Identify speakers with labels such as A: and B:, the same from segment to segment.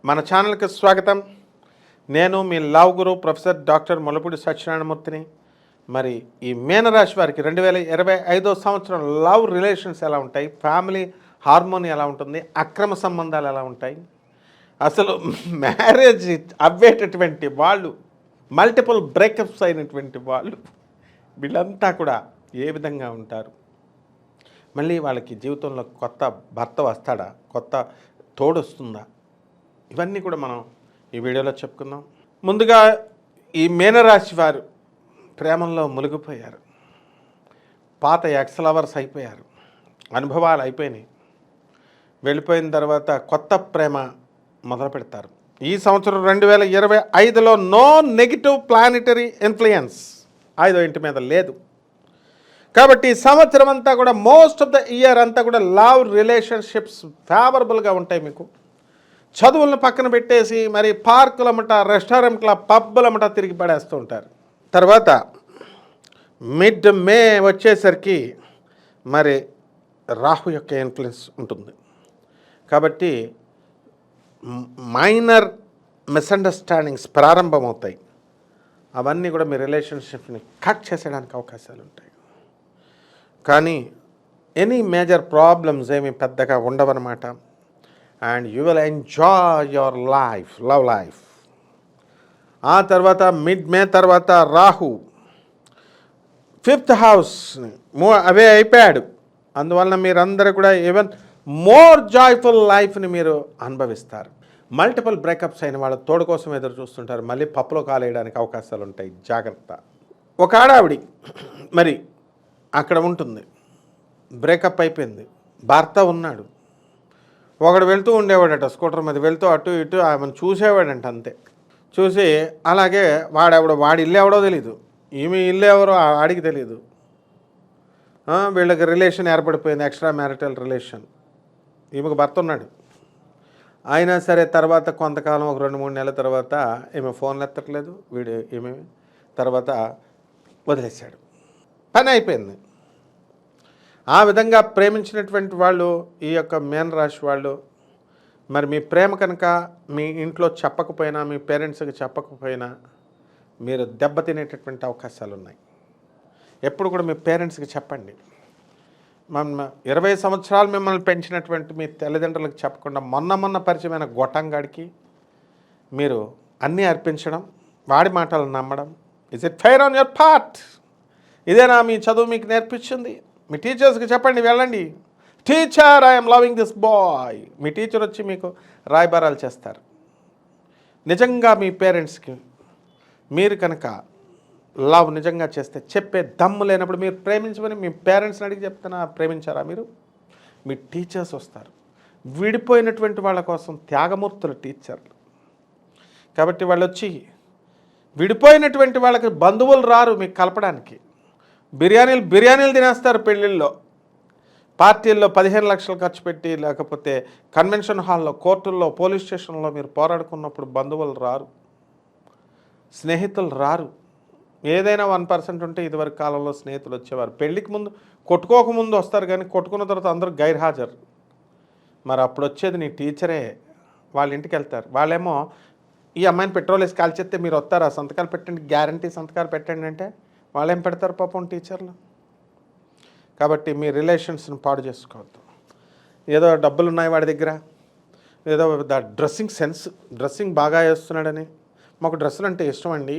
A: మన ఛానల్కి స్వాగతం. నేను మీ లవ్ గురు ప్రొఫెసర్ డాక్టర్ ముల్లపూడి సత్యనారాయణమూర్తిని. మరి ఈ మీనరాశి వారికి 2025 సంవత్సరం లవ్ రిలేషన్స్ ఎలా ఉంటాయి, ఫ్యామిలీ హార్మోని ఎలా ఉంటుంది, అక్రమ సంబంధాలు ఎలా ఉంటాయి, అసలు మ్యారేజ్ అవ్వేటటువంటి వాళ్ళు, మల్టిపుల్ బ్రేకప్స్ అయినటువంటి వాళ్ళు, వీళ్ళంతా కూడా ఏ విధంగా ఉంటారు, మళ్ళీ వాళ్ళకి జీవితంలో కొత్త భర్త వస్తాడా, కొత్త తోడు వస్తుందా, ఇవన్నీ కూడా మనం ఈ వీడియోలో చెప్పుకుందాం. ముందుగా ఈ మీనరాశి వారు ప్రేమల్లో మునిగిపోయారు, పాత ఎక్స్ లవర్స్ అయిపోయారు, అనుభవాలు అయిపోయినాయి. వెళ్ళిపోయిన తర్వాత కొత్త ప్రేమ మొదలు పెడతారు. ఈ సంవత్సరం 2025లో నో నెగిటివ్ ప్లానిటరీ ఇన్ఫ్లుయెన్స్ 5వ ఇంటి మీద లేదు. కాబట్టి ఈ సంవత్సరం అంతా కూడా మోస్ట్ ఆఫ్ ద ఇయర్ అంతా కూడా లవ్ రిలేషన్షిప్స్ ఫేవరబుల్గా ఉంటాయి. మీకు చదువులను పక్కన పెట్టేసి మరి పార్కులమ్మట, రెస్టారెంట్ల, పబ్బులమ్మట తిరిగి పడేస్తూ ఉంటారు. తర్వాత మిడ్ మే వచ్చేసరికి మరి రాహు యొక్క ఇన్ఫ్లుయెన్స్ ఉంటుంది. కాబట్టి మైనర్ మిస్అండర్స్టాండింగ్స్ ప్రారంభమవుతాయి. అవన్నీ కూడా మీ రిలేషన్షిప్ని కట్ చేసేయడానికి అవకాశాలు ఉంటాయి. కానీ ఎనీ మేజర్ ప్రాబ్లమ్స్ ఏమీ పెద్దగా ఉండవన్నమాట. And you will enjoy your life, love life. ఆ తర్వాత మిడ్ మే తర్వాత రాహు 5th హౌస్ అవే అయిపోయాడు. అందువలన మీరందరూ కూడా ఈవెన్ మోర్ జాయ్ఫుల్ లైఫ్ని మీరు అనుభవిస్తారు. మల్టిపుల్ బ్రేకప్స్ అయిన వాళ్ళ తోడు కోసం ఎదురు చూస్తుంటారు. మళ్ళీ పప్పులో కాలేయడానికి అవకాశాలు ఉంటాయి, జాగ్రత్త. ఒక ఆడావిడి మరి అక్కడ ఉంటుంది, బ్రేకప్ అయిపోయింది, భర్త ఉన్నాడు, ఒకడు వెళ్తూ ఉండేవాడట, స్కూటర్ మీద వెళ్తూ అటు ఇటు ఆమెను చూసేవాడంట. అంతే చూసి అలాగే వాడి ఇల్లు ఎవడో తెలీదు, ఈమె ఇల్లు ఎవరో ఆడికి తెలీదు. వీళ్ళకి రిలేషన్ ఏర్పడిపోయింది, ఎక్స్ట్రా మ్యారిటల్ రిలేషన్. ఈమెకు భర్త ఉన్నాడు. అయినా సరే తర్వాత కొంతకాలం ఒక 2-3 నెలల తర్వాత ఈమె ఫోన్లు ఎత్తట్లేదు, ఈమె తర్వాత వదిలేశాడు, పని అయిపోయింది. ఆ విధంగా ప్రేమించినటువంటి వాళ్ళు, ఈ యొక్క మీనరాశి వాళ్ళు, మరి మీ ప్రేమ కనుక మీ ఇంట్లో చెప్పకపోయినా, మీ పేరెంట్స్కి చెప్పకపోయినా మీరు దెబ్బతినేటటువంటి అవకాశాలు ఉన్నాయి. ఎప్పుడు కూడా మీ పేరెంట్స్కి చెప్పండి. 20 సంవత్సరాలు మిమ్మల్ని పెంచినటువంటి మీ తల్లిదండ్రులకు చెప్పకుండా మొన్న పరిచయమైన గొట్టంగాడికి మీరు అన్నీ అర్పించడం, వాడి మాటలు నమ్మడం, is it fair on your part? ఇదేనా మీ చదువు మీకు నేర్పించింది? మీ టీచర్స్కి చెప్పండి, వెళ్ళండి, teacher I'm loving this boy. Me teacher వచ్చి మీకు రాయబారాలు చేస్తారు. నిజంగా మీ పేరెంట్స్కి మీరు కనుక లవ్ నిజంగా చేస్తే చెప్పే దమ్ము లేనప్పుడు మీరు ప్రేమించమని మీ పేరెంట్స్ని అడిగి చెప్తున్నా, ప్రేమించారా మీరు? మీ టీచర్స్ వస్తారు. విడిపోయినటువంటి వాళ్ళ కోసం త్యాగమూర్తులు టీచర్లు. కాబట్టి వాళ్ళు వచ్చి విడిపోయినటువంటి వాళ్ళకి బంధువులు రారు మీకు కలపడానికి. బిర్యానీలు తినేస్తారు పెళ్ళిళ్ళలో, పార్టీల్లో 15 లక్షలు ఖర్చు పెట్టి, లేకపోతే కన్వెన్షన్ హాల్లో, కోర్టుల్లో, పోలీస్ స్టేషన్లో మీరు పోరాడుకున్నప్పుడు బంధువులు రారు, స్నేహితులు రారు. ఏదైనా 1% ఉంటే ఇదివరకు కాలంలో స్నేహితులు వచ్చేవారు. పెళ్ళికి ముందు కొట్టుకోకముందు వస్తారు, కానీ కొట్టుకున్న తర్వాత అందరూ గైర్హాజరు. మరి అప్పుడు వచ్చేది నీ టీచరే. వాళ్ళ ఇంటికి వెళ్తారు. వాళ్ళేమో ఈ అమ్మాయిని పెట్రోల్ వేసి కాల్చేస్తే మీరు వస్తారా, సంతకాలు పెట్టండి, గ్యారంటీ సంతకాలు పెట్టండి అంటే వాళ్ళేం పెడతారు పాపం టీచర్లు. కాబట్టి మీ రిలేషన్స్ని పాడు చేసుకోవద్దు. ఏదో డబ్బులు ఉన్నాయి వాడి దగ్గర, ఏదో డ్రెస్సింగ్ బాగా వేస్తున్నాడని, మాకు డ్రెస్సులు అంటే ఇష్టం అండి,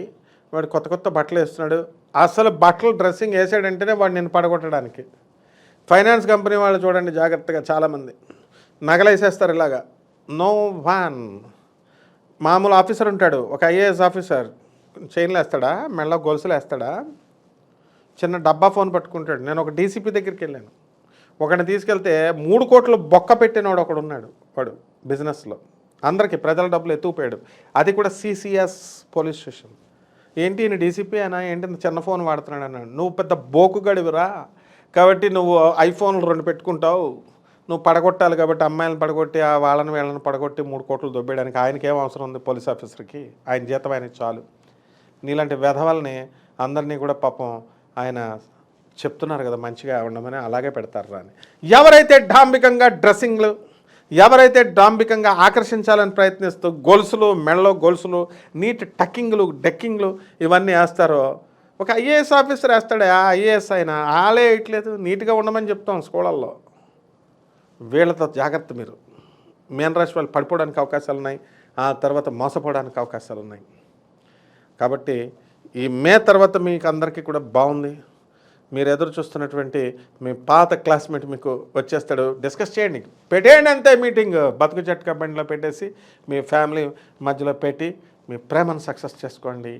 A: వాడు కొత్త బట్టలు వేస్తున్నాడు. అసలు బట్టలు డ్రెస్సింగ్ వేసాడంటేనే వాడు నేను పడగొట్టడానికి. ఫైనాన్స్ కంపెనీ వాళ్ళు చూడండి జాగ్రత్తగా, చాలామంది నగలు వేసేస్తారు ఇలాగా. No one. మామూలు ఆఫీసర్ ఉంటాడు, ఒక ఐఏఎస్ ఆఫీసర్, చైన్లు వేస్తాడా, మెళ్ళ గొలుసులు వేస్తాడా, చిన్న డబ్బా ఫోన్ పట్టుకుంటాడు. నేను ఒక డీసీపీ దగ్గరికి వెళ్ళాను, ఒకడిని తీసుకెళ్తే 3 కోట్లు బొక్క పెట్టినవాడు ఒకడు ఉన్నాడు. వాడు బిజినెస్లో అందరికీ ప్రజల డబ్బులు ఎత్తుకుపోయాడు. అది కూడా సిసిఎస్ పోలీస్ స్టేషన్. ఏంటి ఈయన డీసీపీ అయినా ఏంటి చిన్న ఫోన్ వాడుతున్నాడు అన్నాడు. నువ్వు పెద్ద బోకు గడివిరా, కాబట్టి నువ్వు ఐఫోన్లు 2 పెట్టుకుంటావు, నువ్వు పడగొట్టాలి కాబట్టి అమ్మాయిలను పడగొట్టి వాళ్ళని వీళ్ళని పడగొట్టి 3 కోట్లు దొబ్బేయడానికి ఆయనకి ఏం అవసరం ఉంది? పోలీస్ ఆఫీసర్కి ఆయన జీతం ఆయనకి చాలు. నీలాంటి వెధవల్ని అందరినీ కూడా పాపం ఆయన చెప్తున్నారు కదా మంచిగా ఉండమని, అలాగే పెడతారు అని. ఎవరైతే డాంబికంగా డ్రెస్సింగ్లు, ఎవరైతే డాంబికంగా ఆకర్షించాలని ప్రయత్నిస్తూ గొలుసులు, మెడలో గొలుసులు, నీట్ టక్కింగ్లు, డెక్కింగ్లు ఇవన్నీ వేస్తారో, ఒక ఐఏఎస్ ఆఫీసర్ వేస్తాడే, ఆ ఐఏఎస్ అయినా వాళ్ళే వేయట్లేదు. నీట్గా ఉండమని చెప్తాం స్కూళ్ళల్లో. వీళ్ళతో జాగ్రత్త మీరు. మీన రాశి వాళ్ళు పడిపోవడానికి అవకాశాలు ఉన్నాయి, ఆ తర్వాత మోసపోవడానికి అవకాశాలు ఉన్నాయి. కాబట్టి ఈ మే తర్వాత మీకు అందరికీ కూడా బాగుంది. మీరు ఎదురు చూస్తున్నటువంటి మీ పాత క్లాస్మేట్ మీకు వచ్చేస్తాడు. డిస్కస్ చేయండి, పెట్టేయండి అంతే. మీటింగ్ బతుకు జట్కా బండిలో పెట్టేసి మీ ఫ్యామిలీ మధ్యలో పెట్టి మీ ప్రేమను సక్సెస్ చేసుకోండి.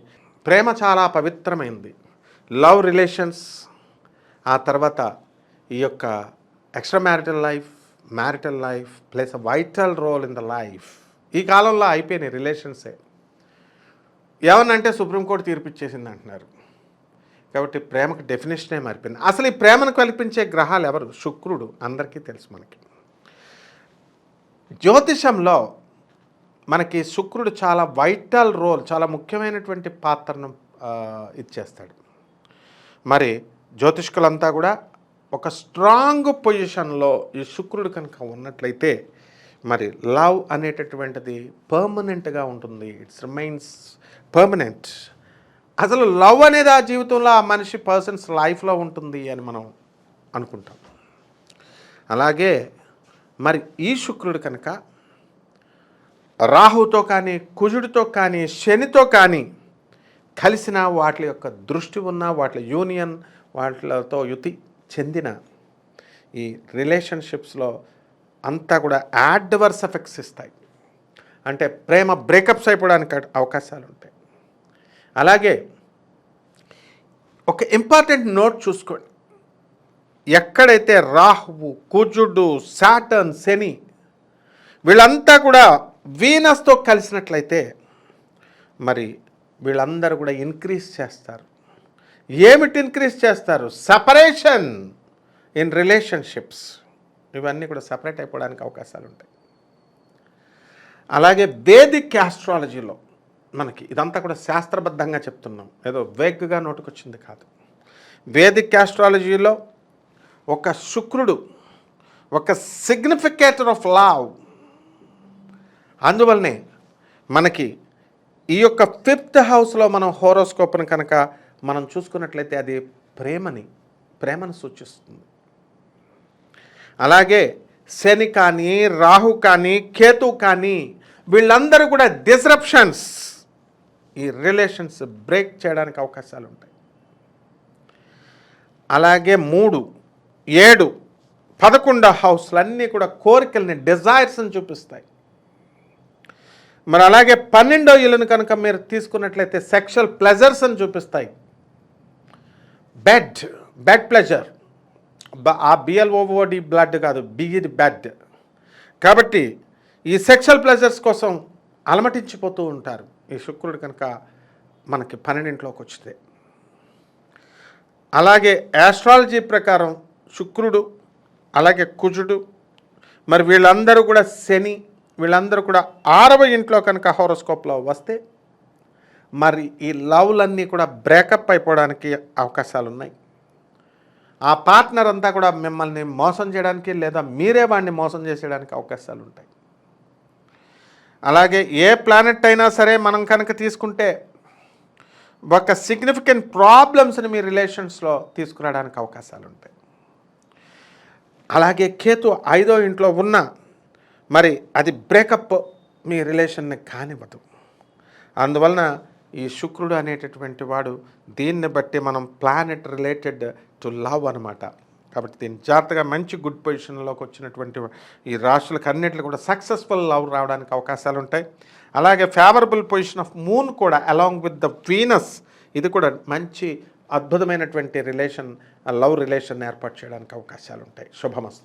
A: ప్రేమ చాలా పవిత్రమైంది. లవ్ రిలేషన్స్, ఆ తర్వాత ఈ యొక్క extra marital life plays a vital role in the life. ఈ కాలంలో అయిపోయినాయి రిలేషన్సే. ఏమన్నంటే సుప్రీంకోర్టు తీర్పిచ్చేసింది అంటున్నారు. కాబట్టి ప్రేమకు డెఫినేషనే మారిపోయింది. అసలు ఈ ప్రేమను కల్పించే గ్రహాలు ఎవరు? శుక్రుడు. అందరికీ తెలుసు మనకి. జ్యోతిషంలో మనకి శుక్రుడు చాలా వైటల్ రోల్, చాలా ముఖ్యమైనటువంటి పాత్రను ఇచ్చేస్తాడు. మరి జ్యోతిష్కులంతా కూడా ఒక స్ట్రాంగ్ పొజిషన్లో ఈ శుక్రుడు కనుక ఉన్నట్లయితే మరి లవ్ అనేటటువంటిది పర్మనెంట్గా ఉంటుంది. It's remains permanent. అసలు లవ్ అనేది ఆ జీవితంలో ఆ మనిషి పర్సన్స్ లైఫ్లో ఉంటుంది అని మనం అనుకుంటాం. అలాగే మరి ఈ శుక్రుడు కనుక రాహుతో కానీ, కుజుడితో కానీ, శనితో కానీ కలిసిన, వాటి యొక్క దృష్టి ఉన్న, వాటి యూనియన్, వాటితో యుతి చెందిన ఈ రిలేషన్షిప్స్లో అంతా కూడా యాడ్వర్స్ ఎఫెక్ట్స్ ఇస్తాయి. అంటే ప్రేమ బ్రేకప్స్ అయిపోవడానికి అవకాశాలు ఉంటాయి. అలాగే ఒక ఇంపార్టెంట్ నోట్ చూసుకోండి. ఎక్కడైతే రాహువు, కుజుడు, సాటర్న్, శని వీళ్ళంతా కూడా వీనస్తో కలిసినట్లయితే మరి వీళ్ళందరూ కూడా ఇంక్రీజ్ చేస్తారు. ఏమిటి ఇంక్రీజ్ చేస్తారు? Separation in relationships. ఇవన్నీ కూడా సపరేట్ అయిపోవడానికి అవకాశాలు ఉంటాయి. అలాగే వేదిక్ ఆస్ట్రాలజీలో మనకి ఇదంతా కూడా శాస్త్రబద్ధంగా చెప్తున్నాం, ఏదో వేగ్గా నోటుకొచ్చింది కాదు. వేదిక్ ఆస్ట్రాలజీలో ఒక శుక్రుడు ఒక సిగ్నిఫికేటర్ ఆఫ్ లవ్. అందువల్లనే మనకి ఈ యొక్క 5th హౌస్లో మనం హోరోస్కోప్ని కనుక మనం చూసుకున్నట్లయితే అది ప్రేమను సూచిస్తుంది. అలాగే శని కానీ, రాహు కానీ, కేతు కానీ వీళ్ళందరూ కూడా డిస్రప్షన్స్, ఈ రిలేషన్స్ బ్రేక్ చేయడానికి అవకాశాలు ఉంటాయి. అలాగే 3, 7, 11 హౌస్లన్నీ కూడా కోరికల్ని, డిజైర్స్ని చూపిస్తాయి. మరి అలాగే 12వ ఇల్లును కనుక మీరు తీసుకున్నట్లయితే సెక్షువల్ ప్లెజర్స్ అని చూపిస్తాయి. బెడ్ ప్లెజర్, ఆ BLOOD బ్లడ్ కాదు, బిగిది బెడ్. కాబట్టి ఈ సెక్షువల్ ప్లెజర్స్ కోసం అలమటించిపోతూ ఉంటారు ఈ శుక్రుడు కనుక మనకి 12ఇంట్లోకి వచ్చితే. అలాగే ఆస్ట్రాలజీ ప్రకారం శుక్రుడు, అలాగే కుజుడు, మరి వీళ్ళందరూ కూడా శని, వీళ్ళందరూ కూడా 6వ ఇంట్లో కనుక హోరోస్కోప్లో వస్తే మరి ఈ లవ్లన్నీ కూడా బ్రేకప్ అయిపోవడానికి అవకాశాలు ఉన్నాయి. ఆ పార్ట్నర్ అంతా కూడా మిమ్మల్ని మోసం చేయడానికి, లేదా మీరే వాడిని మోసం చేసేయడానికి అవకాశాలు ఉంటాయి. అలాగే ఏ ప్లానెట్ అయినా సరే మనం కనుక తీసుకుంటే ఒక సిగ్నిఫికెంట్ ప్రాబ్లమ్స్ని మీ రిలేషన్స్లో తీసుకురావడానికి అవకాశాలు ఉంటాయి. అలాగే కేతు 5వ ఇంట్లో ఉన్న మరి అది బ్రేకప్ మీ రిలేషన్ని కానివ్వదు. అందువలన ఈ శుక్రుడు అనేటటువంటి వాడు, దీన్ని బట్టి మనం ప్లానెట్ రిలేటెడ్ టు లవ్ అనమాట. కాబట్టి దీన్ని జాగ్రత్తగా మంచి గుడ్ పొజిషన్లోకి వచ్చినటువంటి ఈ రాశులకు అన్నింటిలో కూడా సక్సెస్ఫుల్ లవ్ రావడానికి అవకాశాలు ఉంటాయి. అలాగే ఫేవరబుల్ పొజిషన్ ఆఫ్ మూన్ కూడా అలాంగ్ విత్ ద వీనస్, ఇది కూడా మంచి అద్భుతమైనటువంటి లవ్ రిలేషన్ ఏర్పాటు చేయడానికి అవకాశాలు ఉంటాయి. శుభమస్తు.